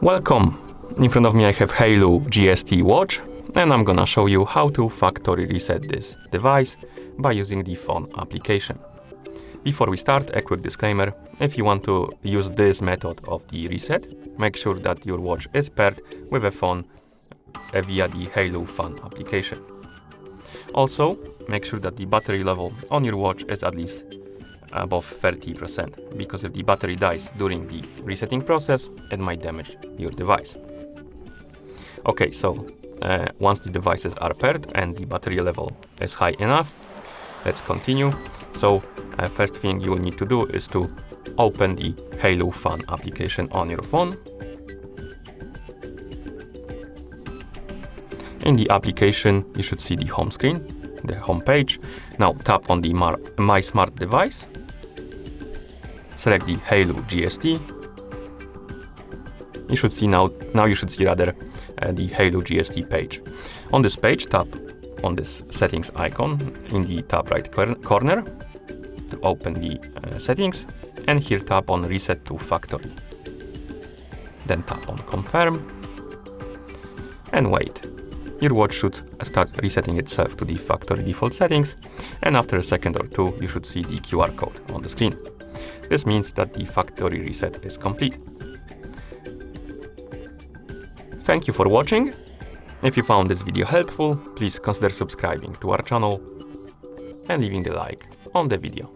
Welcome! In front of me I have Haylou GST watch, and I'm gonna show you how to factory reset this device by using the phone application. Before we start, a quick disclaimer: if you want to use this method of the reset, make sure that your watch is paired with a phone via the Haylou phone application. Also, make sure that the battery level on your watch is at least above 30%, because if the battery dies during the resetting process, it might damage your device. Okay, so once the devices are paired and the battery level is high enough, let's continue. So first thing you will need to do is to open the Haylou phone application on your phone. In the application, you should see the home screen, the home page. Now tap on the My Smart Device. Select the Haylou GST. You should see the Haylou GST page. On this page, tap on this settings icon in the top right corner to open the settings, and here tap on Reset to Factory. Then tap on Confirm and wait. Your watch should start resetting itself to the factory default settings, and after a second or two you should see the QR code on the screen. This means that the factory reset is complete. Thank you for watching. If you found this video helpful, please consider subscribing to our channel and leaving the like on the video.